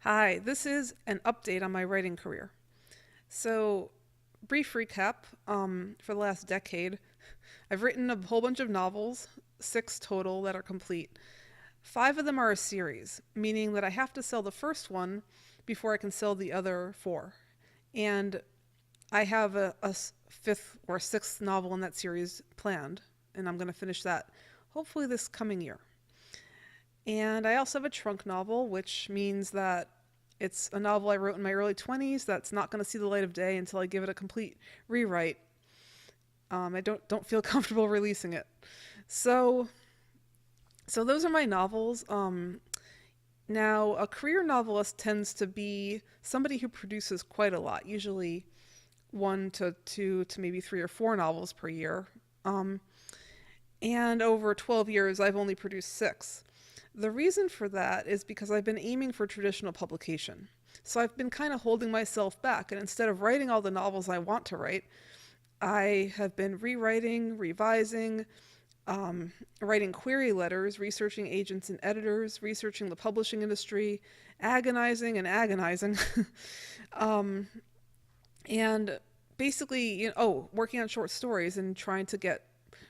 Hi, this is an update on my writing career. So, brief recap for the last decade, I've written a whole bunch of novels, six total that are complete. Five of them are a series, meaning that I have to sell the first one before I can sell the other four. And I have a fifth or sixth novel in that series planned, and I'm going to finish that hopefully this coming year. And I also have a trunk novel, which means that it's a novel I wrote in my early 20s that's not going to see the light of day until I give it a complete rewrite. I don't feel comfortable releasing it. So so those are my novels. Now, a career novelist tends to be somebody who produces quite a lot, usually one to two to maybe three or four novels per year. Um, and over 12 years, I've only produced six. The reason for that is because I've been aiming for traditional publication. So I've been kind of holding myself back, and instead of writing all the novels I want to write, I have been rewriting, revising, writing query letters, researching agents and editors, researching the publishing industry, agonizing and agonizing, um, and basically, working on short stories and trying to get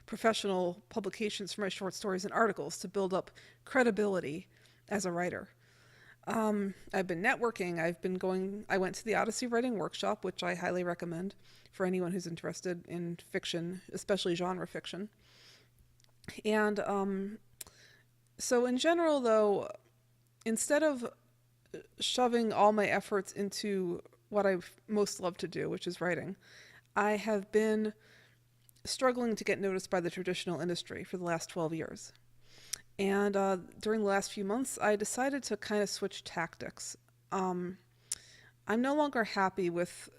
professional publications for my short stories and articles to build up credibility as a writer. I've been networking. I went to the Odyssey Writing Workshop, which I highly recommend for anyone who's interested in fiction, especially genre fiction. And so, in general, though, instead of shoving all my efforts into what I most love to do, which is writing, I have been struggling to get noticed by the traditional industry for the last 12 years. And during the last few months, I decided to kind of switch tactics. Um, I'm no longer happy with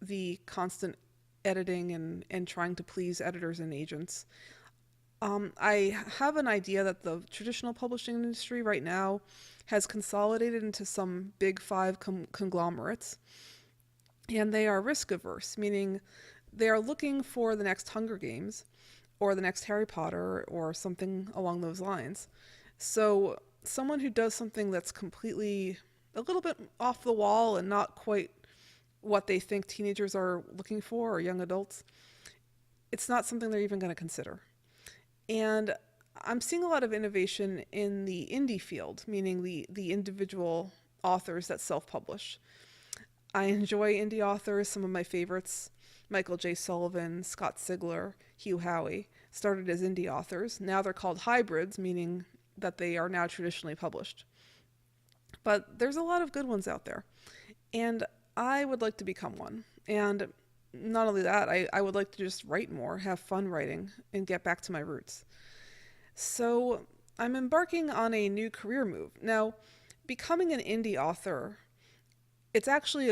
the constant editing and trying to please editors and agents. I have an idea that the traditional publishing industry right now has consolidated into some big five conglomerates, and they are risk averse, meaning they are looking for the next Hunger Games or the next Harry Potter or something along those lines. So, someone who does something that's completely a little bit off the wall and not quite what they think teenagers are looking for or young adults, it's not something they're even going to consider. And I'm seeing a lot of innovation in the indie field, meaning the individual authors that self publish. I enjoy indie authors. Some of my favorites, Michael J. Sullivan, Scott Sigler, Hugh Howey, started as indie authors. Now they're called hybrids, meaning that they are now traditionally published. But there's a lot of good ones out there. And I would like to become one. And not only that, I would like to just write more, have fun writing, and get back to my roots. So I'm embarking on a new career move. Now, becoming an indie author, it's actually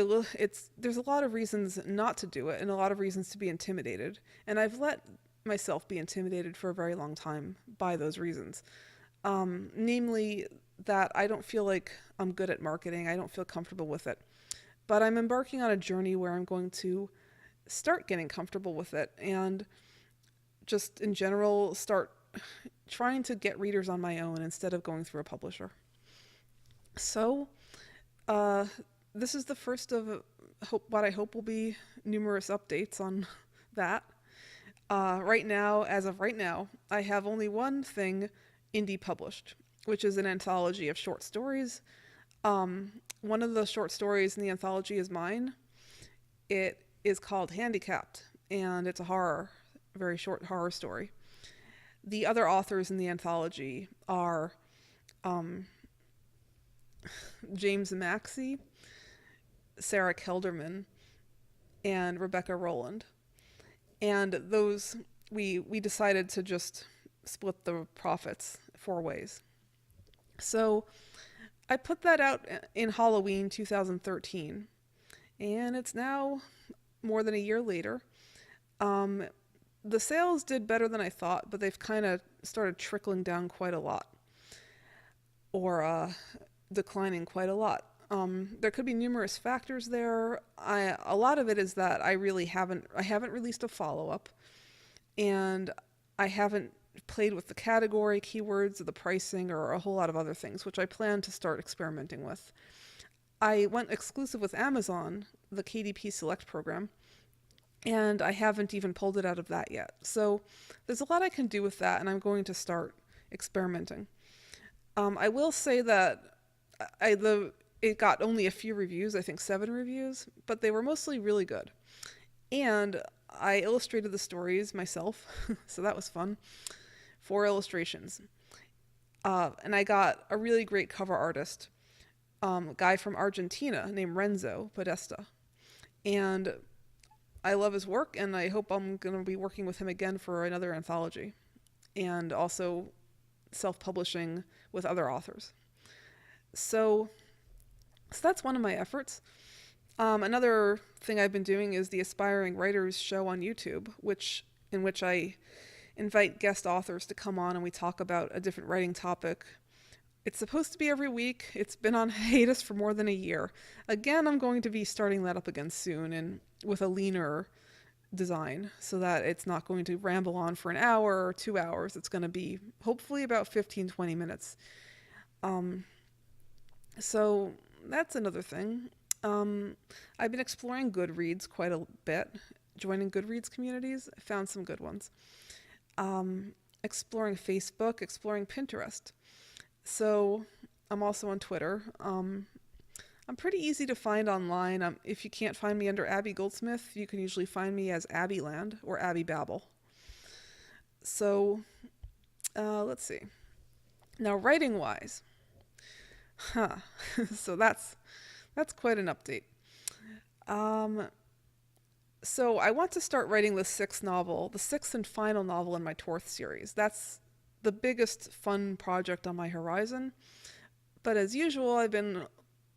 there's a lot of reasons not to do it and a lot of reasons to be intimidated. And I've let myself be intimidated for a very long time by those reasons. Namely, that I don't feel like I'm good at marketing, I don't feel comfortable with it. But I'm embarking on a journey where I'm going to start getting comfortable with it and just in general start trying to get readers on my own instead of going through a publisher. So, uh, this is the first of what I hope will be numerous updates on that. Right now, as of right now, I have only one thing indie published, which is an anthology of short stories. One of the short stories in the anthology is mine. It is called Handicapped, and it's a very short horror story. The other authors in the anthology are um, James Maxey, Sarah Kelderman, and Rebecca Rowland. And those, we decided to just split the profits four ways. So I put that out in Halloween 2013, and it's now more than a year later. Um, the sales did better than I thought, but they've kind of started trickling down quite a lot, or declining quite a lot. There could be numerous factors there. A lot of it is that I haven't released a follow up, and I haven't played with the category keywords or the pricing or a whole lot of other things, which I plan to start experimenting with. I went exclusive with Amazon, the KDP Select program, and I haven't even pulled it out of that yet. So there's a lot I can do with that, and I'm going to start experimenting. I will say that it got only a few reviews, I think 7 reviews, but they were mostly really good. And I illustrated the stories myself, so that was fun. 4 illustrations. And I got a really great cover artist, a guy from Argentina named Renzo Podesta. And I love his work, and I hope I'm going to be working with him again for another anthology. And also self-publishing with other authors. So that's one of my efforts. Another thing I've been doing is the Aspiring Writers show on YouTube, in which I invite guest authors to come on and we talk about a different writing topic. It's supposed to be every week. It's been on hiatus for more than a year. Again, I'm going to be starting that up again soon, and with a leaner design, so that it's not going to ramble on for an hour or 2 hours. It's going to be hopefully about 15-20 minutes. So that's another thing. I've been exploring Goodreads quite a bit, joining Goodreads communities. I found some good ones. Exploring Facebook, exploring Pinterest. So I'm also on Twitter. I'm pretty easy to find online. If you can't find me under Abby Goldsmith, you can usually find me as Abbyland or Abby Babble. So let's see. Now, writing-wise, so that's quite an update. So I want to start writing the 6th and final novel in my Torth series. That's the biggest fun project on my horizon. But as usual, I've been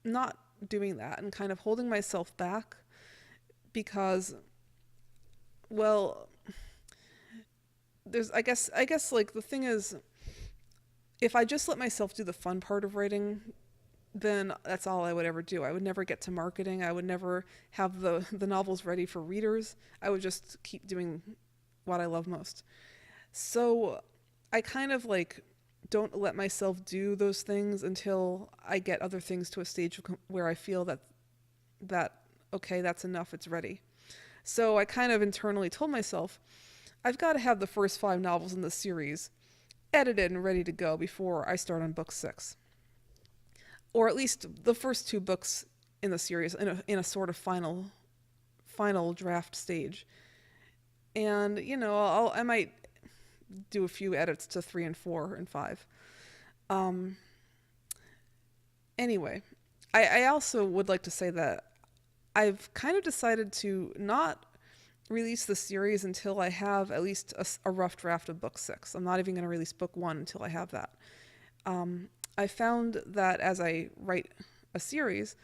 not doing that and kind of holding myself back because, well, I guess like the thing is, if I just let myself do the fun part of writing, then that's all I would ever do. I would never get to marketing. I would never have the novels ready for readers. I would just keep doing what I love most. So I kind of like don't let myself do those things until I get other things to a stage where I feel that okay, that's enough, it's ready. So I kind of internally told myself, I've got to have the first 5 novels in the series edited and ready to go before I start on book 6. Or at least the first 2 books in the series in a sort of final draft stage. And, I might do a few edits to 3 and 4 and 5. Anyway, I also would like to say that I've kind of decided to not release the series until I have at least a rough draft of book 6. I'm not even going to release book 1 until I have that. I found that as I write a series,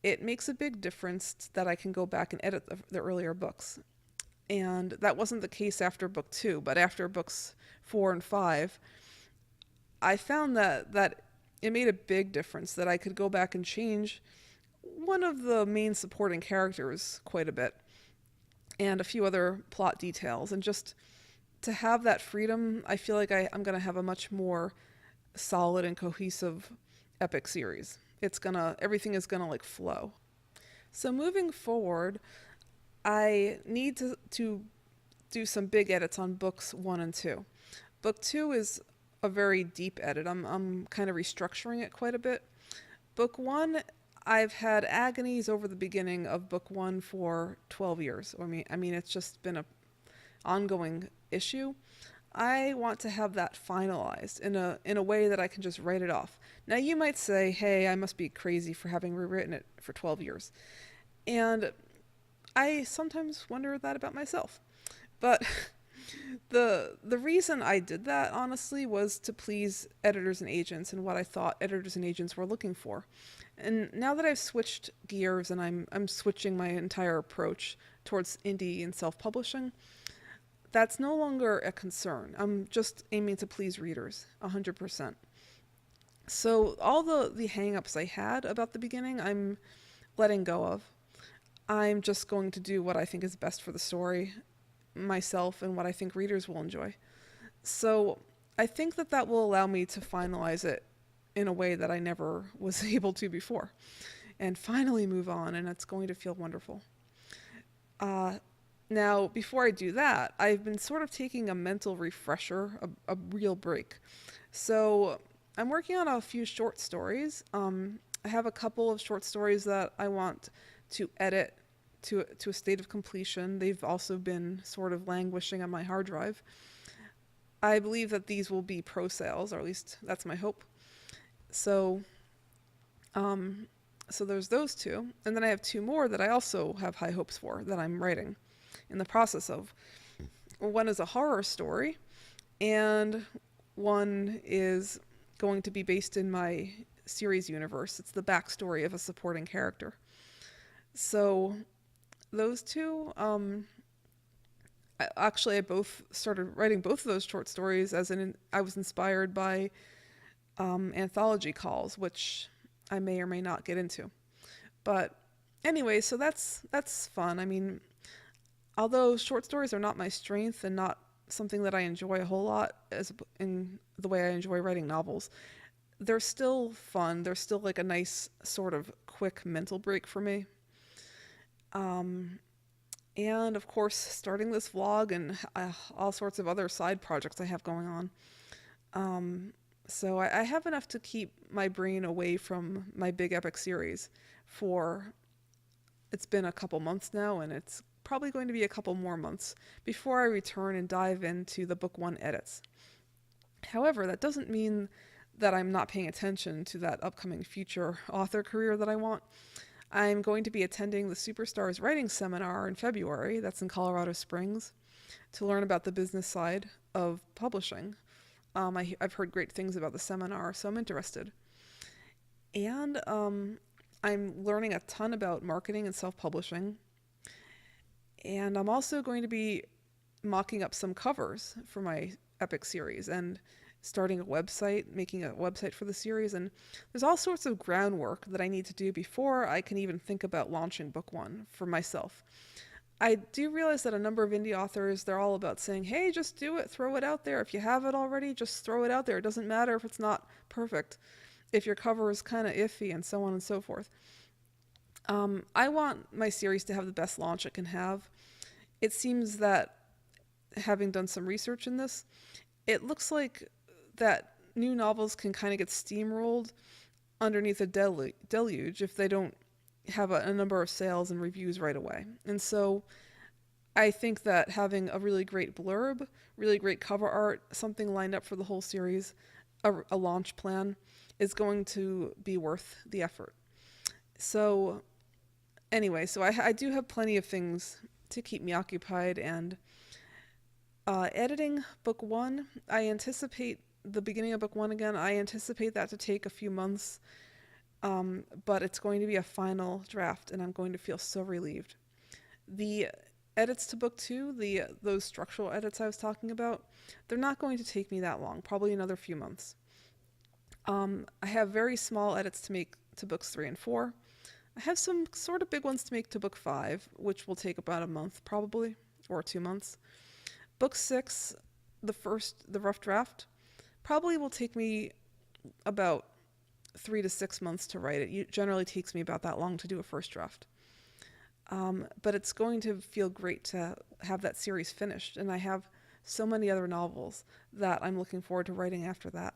it makes a big difference that I can go back and edit the earlier books. And that wasn't the case after book 2, but after books 4 and 5, I found that it made a big difference that I could go back and change one of the main supporting characters quite a bit and a few other plot details. And just to have that freedom, I feel like I'm going to have a much more solid and cohesive epic series. Everything is going to like flow. So moving forward, I need to do some big edits on books 1 and 2. Book 2 is a very deep edit. I'm kind of restructuring it quite a bit. Book 1, I've had agonies over the beginning of book 1 for 12 years. I mean, it's just been an ongoing issue. I want to have that finalized in a way that I can just write it off. Now you might say, hey, I must be crazy for having rewritten it for 12 years. And I sometimes wonder that about myself. But the reason I did that, honestly, was to please editors and agents and what I thought editors and agents were looking for. And now that I've switched gears and I'm switching my entire approach towards indie and self-publishing, that's no longer a concern. I'm just aiming to please readers 100%. So all the hang-ups I had about the beginning, I'm letting go of. I'm just going to do what I think is best for the story, myself, and what I think readers will enjoy. So I think that will allow me to finalize it in a way that I never was able to before. and finally move on, and it's going to feel wonderful. Now, before I do that, I've been sort of taking a mental refresher, a real break. So I'm working on a few short stories. I have a couple of short stories that I want to edit to a state of completion. They've also been sort of languishing on my hard drive. I believe that these will be pro sales, or at least that's my hope. So, so there's those two, and then I have two more that I also have high hopes for that I'm writing in the process of. One is a horror story, and one is going to be based in my series universe. It's the backstory of a supporting character. So those two, I both started writing both of those short stories I was inspired by anthology calls, which I may or may not get into. But anyway, so that's fun. I mean, although short stories are not my strength and not something that I enjoy a whole lot in the way I enjoy writing novels, they're still fun. They're still like a nice sort of quick mental break for me. And of course, starting this vlog and all sorts of other side projects I have going on. So I have enough to keep my brain away from my big epic series it's been a couple months now, and it's probably going to be a couple more months before I return and dive into the book 1 edits. However, that doesn't mean that I'm not paying attention to that upcoming future author career that I want. I'm going to be attending the Superstars Writing Seminar in February, that's in Colorado Springs, to learn about the business side of publishing. I've heard great things about the seminar, so I'm interested. And I'm learning a ton about marketing and self-publishing. And I'm also going to be mocking up some covers for my epic series and starting a website, making a website for the series. And there's all sorts of groundwork that I need to do before I can even think about launching book 1 for myself. I do realize that a number of indie authors, they're all about saying, hey, just do it, throw it out there. If you have it already, just throw it out there. It doesn't matter if it's not perfect, if your cover is kind of iffy, and so on and so forth. I want my series to have the best launch it can have. It seems that, having done some research in this, it looks like that new novels can kind of get steamrolled underneath a deluge if they don't have a number of sales and reviews right away. And so I think that having a really great blurb, really great cover art, something lined up for the whole series, a launch plan, is going to be worth the effort. So anyway, so I do have plenty of things to keep me occupied, and editing book 1, I anticipate the beginning of book 1 again, I anticipate that to take a few months. But it's going to be a final draft, and I'm going to feel so relieved. The edits to book 2, those structural edits I was talking about, they're not going to take me that long, probably another few months. I have very small edits to make to books 3 and 4. I have some sort of big ones to make to book 5, which will take about a month probably, or 2 months. Book 6, the rough draft, probably will take me about 3 to 6 months to write it. It generally takes me about that long to do a first draft. But it's going to feel great to have that series finished, and I have so many other novels that I'm looking forward to writing after that.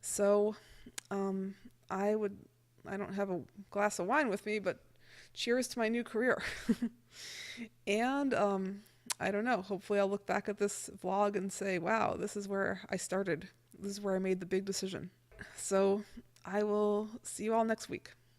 So I don't have a glass of wine with me, but cheers to my new career. And I don't know, hopefully I'll look back at this vlog and say, wow, this is where I started. This is where I made the big decision. So I will see you all next week.